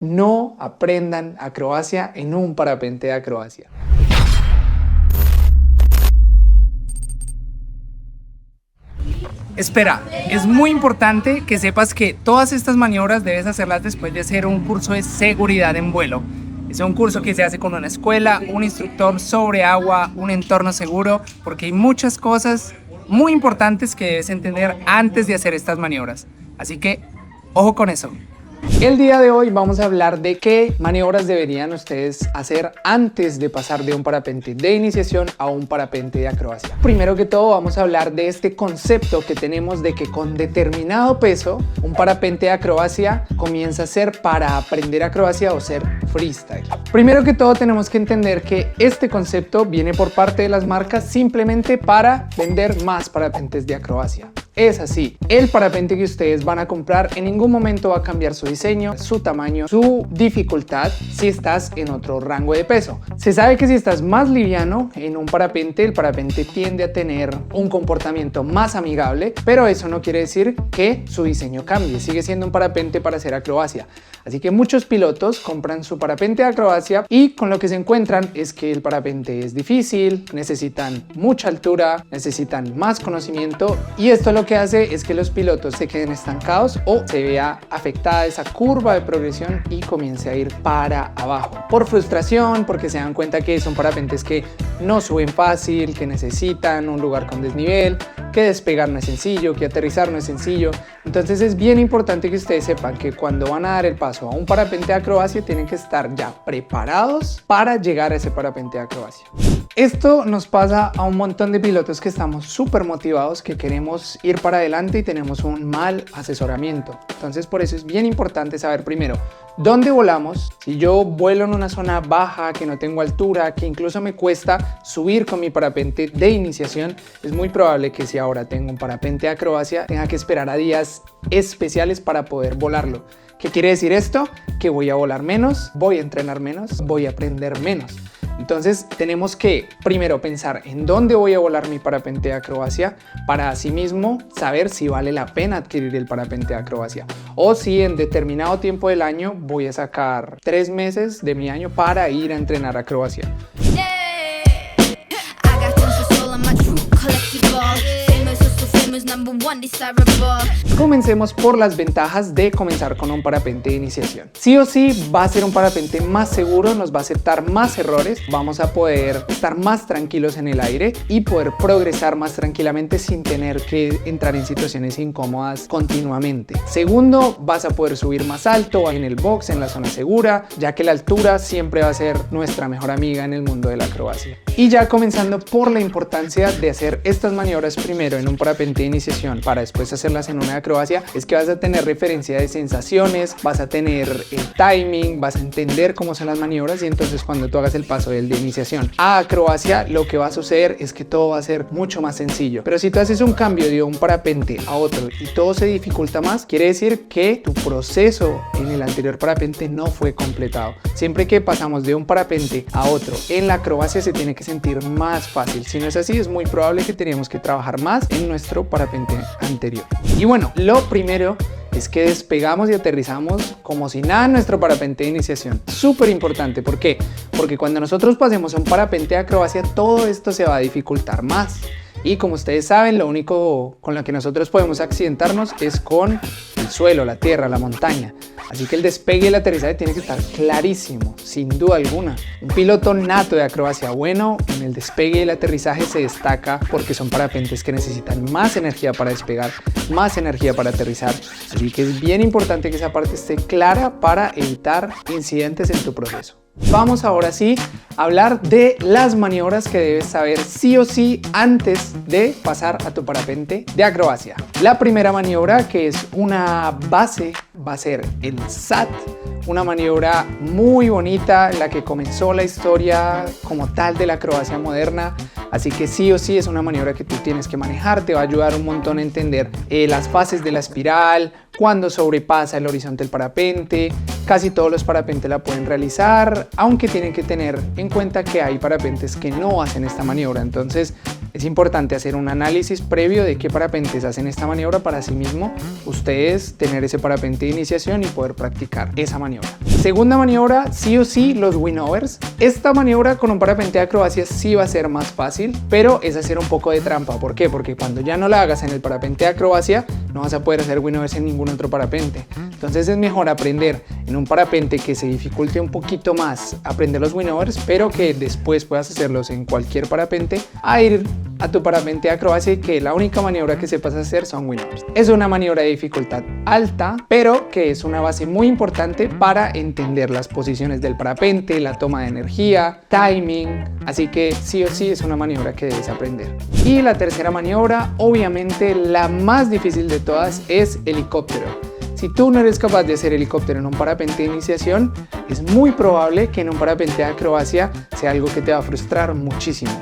No aprendan acrobacia en un parapente de acrobacia. Espera, es muy importante que sepas que todas estas maniobras debes hacerlas después de hacer un curso de seguridad en vuelo. Es un curso que se hace con una escuela, un instructor sobre agua, un entorno seguro, porque hay muchas cosas muy importantes que debes entender antes de hacer estas maniobras. Así que, ojo con eso. El día de hoy vamos a hablar de qué maniobras deberían ustedes hacer antes de pasar de un parapente de iniciación a un parapente de acrobacia. Primero que todo vamos a hablar de este concepto que tenemos de que con determinado peso un parapente de acrobacia comienza a ser para aprender acrobacia o ser freestyle. Primero que todo tenemos que entender que este concepto viene por parte de las marcas simplemente para vender más parapentes de acrobacia. Es así, el parapente que ustedes van a comprar en ningún momento va a cambiar su diseño, su tamaño, su dificultad si estás en otro rango de peso. Se sabe que si estás más liviano en un parapente, el parapente tiende a tener un comportamiento más amigable, pero eso no quiere decir que su diseño cambie, sigue siendo un parapente para hacer acrobacia. Así que muchos pilotos compran su parapente de acrobacia y con lo que se encuentran es que el parapente es difícil, necesitan mucha altura, necesitan más conocimiento y esto lo que hace es que los pilotos se queden estancados o se vea afectada esa curva de progresión y comience a ir para abajo. Por frustración, porque se dan cuenta que son parapentes que no suben fácil, que necesitan un lugar con desnivel, que despegar no es sencillo, que aterrizar no es sencillo. Entonces es bien importante que ustedes sepan que cuando van a dar el paso a un parapente de acrobacia tienen que estar ya preparados para llegar a ese parapente de acrobacia. Esto nos pasa a un montón de pilotos que estamos súper motivados, que queremos ir para adelante y tenemos un mal asesoramiento. Entonces por eso es bien importante saber primero dónde volamos. Si yo vuelo en una zona baja, que no tengo altura, que incluso me cuesta subir con mi parapente de iniciación, es muy probable que si ahora tengo un parapente de acrobacia tenga que esperar a días especiales para poder volarlo. ¿Qué quiere decir esto? Que voy a volar menos, voy a entrenar menos, voy a aprender menos. Entonces tenemos que primero pensar en dónde voy a volar mi parapente de acrobacia para asimismo saber si vale la pena adquirir el parapente de acrobacia o si en determinado tiempo del año voy a sacar 3 meses de mi año para ir a entrenar acrobacia. Comencemos por las ventajas de comenzar con un parapente de iniciación. Sí o sí va a ser un parapente más seguro, nos va a aceptar más errores, vamos a poder estar más tranquilos en el aire y poder progresar más tranquilamente sin tener que entrar en situaciones incómodas continuamente. Segundo, vas a poder subir más alto en el box, en la zona segura, ya que la altura siempre va a ser nuestra mejor amiga en el mundo de la acrobacia. Y ya comenzando por la importancia de hacer estas maniobras primero en un parapente de iniciación para después hacerlas en una de acrobacia, es que vas a tener referencia de sensaciones, vas a tener el timing, vas a entender cómo son las maniobras y entonces cuando tú hagas el paso del de iniciación a acrobacia, lo que va a suceder es que todo va a ser mucho más sencillo. Pero si tú haces un cambio de un parapente a otro y todo se dificulta más, quiere decir que tu proceso en el anterior parapente no fue completado. Siempre que pasamos de un parapente a otro en la acrobacia se tiene que sentir más fácil. Si no es así, es muy probable que tenemos que trabajar más en nuestro parapente anterior. Y bueno, lo primero es que despegamos y aterrizamos como si nada en nuestro parapente de iniciación. Súper importante. ¿Por qué? Porque cuando nosotros pasemos a un parapente de acrobacia, todo esto se va a dificultar más. Y como ustedes saben, lo único con lo que nosotros podemos accidentarnos es con el suelo, la tierra, la montaña. Así que el despegue y el aterrizaje tiene que estar clarísimo, sin duda alguna. Un piloto nato de acrobacia bueno en el despegue y el aterrizaje se destaca porque son parapentes que necesitan más energía para despegar, más energía para aterrizar. Así que es bien importante que esa parte esté clara para evitar incidentes en tu proceso. Vamos ahora sí a hablar de las maniobras que debes saber sí o sí antes de pasar a tu parapente de acrobacia. La primera maniobra, que es una base, va a ser el SAT, una maniobra muy bonita, la que comenzó la historia como tal de la acrobacia moderna. Así que sí o sí es una maniobra que tú tienes que manejar, te va a ayudar un montón a entender las fases de la espiral, cuando sobrepasa el horizonte del parapente. Casi todos los parapentes la pueden realizar, aunque tienen que tener en cuenta que hay parapentes que no hacen esta maniobra. Entonces Es importante hacer un análisis previo de qué parapentes hacen esta maniobra para así mismo ustedes tener ese parapente de iniciación y poder practicar esa maniobra. Segunda maniobra, sí o sí, los winovers. Esta maniobra con un parapente de acrobacia sí va a ser más fácil, pero es hacer un poco de trampa. ¿Por qué? Porque cuando ya no la hagas en el parapente de acrobacia, no vas a poder hacer winovers en ningún otro parapente. Entonces es mejor aprender en un parapente que se dificulte un poquito más aprender los winovers, pero que después puedas hacerlos en cualquier parapente, a ir a tu parapente de acrobacia y que la única maniobra que sepas hacer son winovers. Es una maniobra de dificultad alta, pero que es una base muy importante para entender las posiciones del parapente, la toma de energía, timing, así que sí o sí es una maniobra que debes aprender. Y la tercera maniobra, obviamente la más difícil de todas, es helicóptero. Si tú no eres capaz de hacer helicóptero en un parapente de iniciación, es muy probable que en un parapente de acrobacia sea algo que te va a frustrar muchísimo.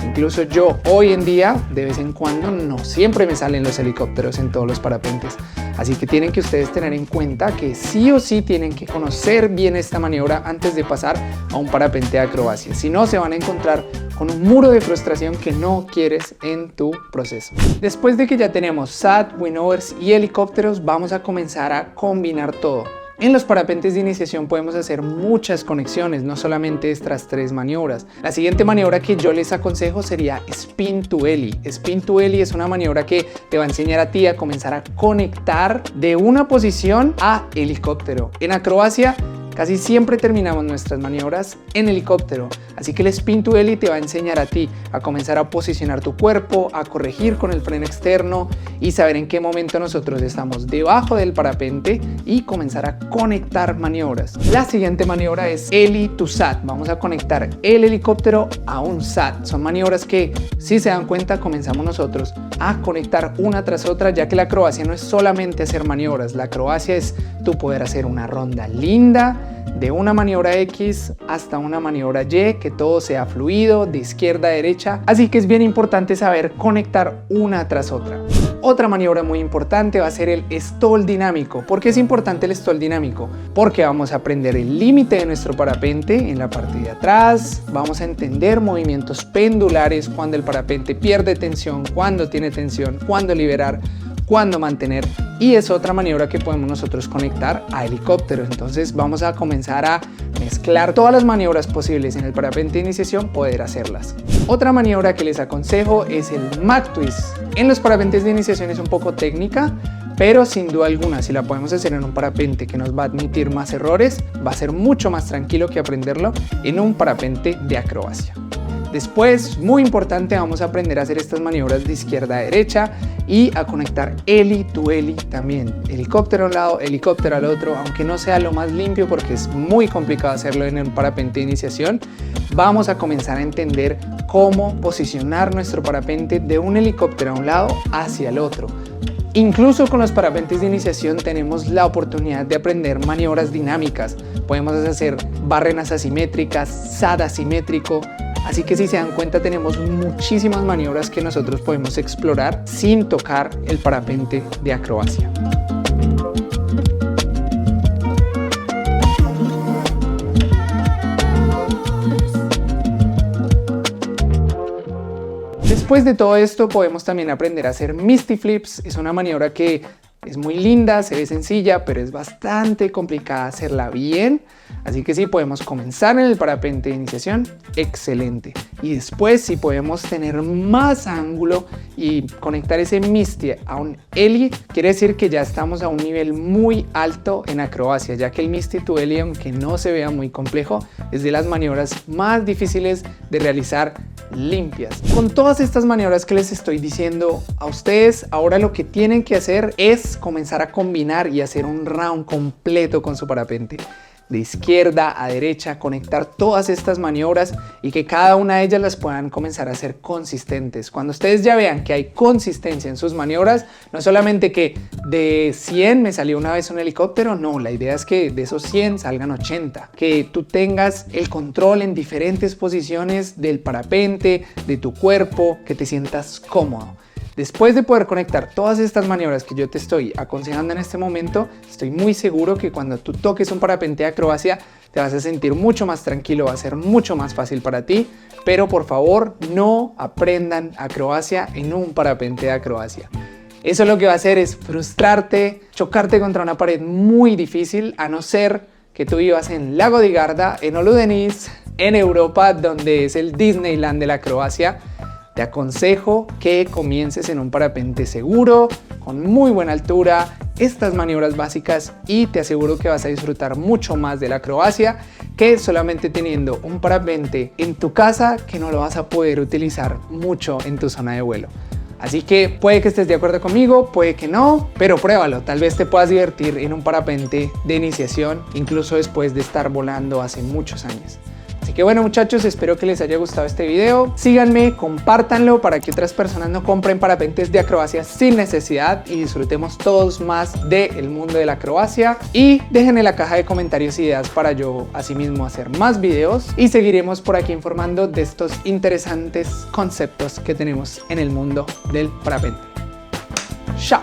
Incluso yo hoy en día, de vez en cuando, no siempre me salen los helicópteros en todos los parapentes. Así que tienen que ustedes tener en cuenta que sí o sí tienen que conocer bien esta maniobra antes de pasar a un parapente de acrobacia. Si no, se van a encontrar con un muro de frustración que no quieres en tu proceso. Después de que ya tenemos SAT, winovers y helicópteros, vamos a comenzar a combinar todo. En los parapentes de iniciación podemos hacer muchas conexiones, no solamente estas tres maniobras. La siguiente maniobra que yo les aconsejo sería Spin to Heli. Spin to Heli es una maniobra que te va a enseñar a ti a comenzar a conectar de una posición a helicóptero. En acrobacia casi siempre terminamos nuestras maniobras en helicóptero, así que el Spin to Heli te va a enseñar a ti a comenzar a posicionar tu cuerpo, a corregir con el freno externo y saber en qué momento nosotros estamos debajo del parapente y comenzar a conectar maniobras. La siguiente maniobra es Heli to SAT. Vamos a conectar el helicóptero a un SAT. Son maniobras que, si se dan cuenta, comenzamos nosotros a conectar una tras otra, ya que la acrobacia no es solamente hacer maniobras. La acrobacia es tú poder hacer una ronda linda, de una maniobra X hasta una maniobra Y, que todo sea fluido, de izquierda a derecha, así que es bien importante saber conectar una tras otra. Otra maniobra muy importante va a ser el stall dinámico. ¿Por qué es importante el stall dinámico? Porque vamos a aprender el límite de nuestro parapente en la parte de atrás, vamos a entender movimientos pendulares, cuando el parapente pierde tensión, cuando tiene tensión, cuándo liberar, cuándo mantener, y es otra maniobra que podemos nosotros conectar a helicóptero. Entonces vamos a comenzar a mezclar todas las maniobras posibles en el parapente de iniciación, poder hacerlas. Otra maniobra que les aconsejo es el Mag Twist. En los parapentes de iniciación es un poco técnica, pero sin duda alguna, si la podemos hacer en un parapente que nos va a admitir más errores, va a ser mucho más tranquilo que aprenderlo en un parapente de acrobacia. Después, muy importante, vamos a aprender a hacer estas maniobras de izquierda a derecha y a conectar heli to heli también. Helicóptero a un lado, helicóptero al otro, aunque no sea lo más limpio porque es muy complicado hacerlo en un parapente de iniciación. Vamos a comenzar a entender cómo posicionar nuestro parapente de un helicóptero a un lado hacia el otro. Incluso con los parapentes de iniciación tenemos la oportunidad de aprender maniobras dinámicas. Podemos hacer barrenas asimétricas, SAT asimétrico. Así que si se dan cuenta, tenemos muchísimas maniobras que nosotros podemos explorar sin tocar el parapente de acrobacia. Después de todo esto podemos también aprender a hacer Misty Flips. Es una maniobra que es muy linda, se ve sencilla, pero es bastante complicada hacerla bien. Así que sí, podemos comenzar en el parapente de iniciación, excelente. Y después si podemos tener más ángulo y conectar ese Misty a un heli, quiere decir que ya estamos a un nivel muy alto en acrobacia, ya que el Misty to heli, aunque no se vea muy complejo, es de las maniobras más difíciles de realizar limpias. Con todas estas maniobras que les estoy diciendo a ustedes, ahora lo que tienen que hacer es comenzar a combinar y hacer un round completo con su parapente. De izquierda a derecha, conectar todas estas maniobras y que cada una de ellas las puedan comenzar a hacer consistentes. Cuando ustedes ya vean que hay consistencia en sus maniobras, no solamente que de 100 me salió una vez un helicóptero, no, la idea es que de esos 100 salgan 80. Que tú tengas el control en diferentes posiciones del parapente, de tu cuerpo, que te sientas cómodo. Después de poder conectar todas estas maniobras que yo te estoy aconsejando en este momento, estoy muy seguro que cuando tú toques un parapente de acrobacia te vas a sentir mucho más tranquilo, va a ser mucho más fácil para ti. Pero por favor, no aprendan acrobacia en un parapente de acrobacia. Eso lo que va a hacer es frustrarte, chocarte contra una pared muy difícil, a no ser que tú vivas en Lago di Garda, en Olodenis, en Europa, donde es el Disneyland de la acrobacia. Te aconsejo que comiences en un parapente seguro, con muy buena altura, estas maniobras básicas, y te aseguro que vas a disfrutar mucho más de la acrobacia que solamente teniendo un parapente en tu casa que no lo vas a poder utilizar mucho en tu zona de vuelo. Así que puede que estés de acuerdo conmigo, puede que no, pero pruébalo. Tal vez te puedas divertir en un parapente de iniciación, incluso después de estar volando hace muchos años. Así que bueno, muchachos, espero que les haya gustado este video. Síganme, compártanlo para que otras personas no compren parapentes de acrobacia sin necesidad y disfrutemos todos más del mundo de la acrobacia. Y dejen en la caja de comentarios ideas para yo asimismo hacer más videos, y seguiremos por aquí informando de estos interesantes conceptos que tenemos en el mundo del parapente. ¡Chao!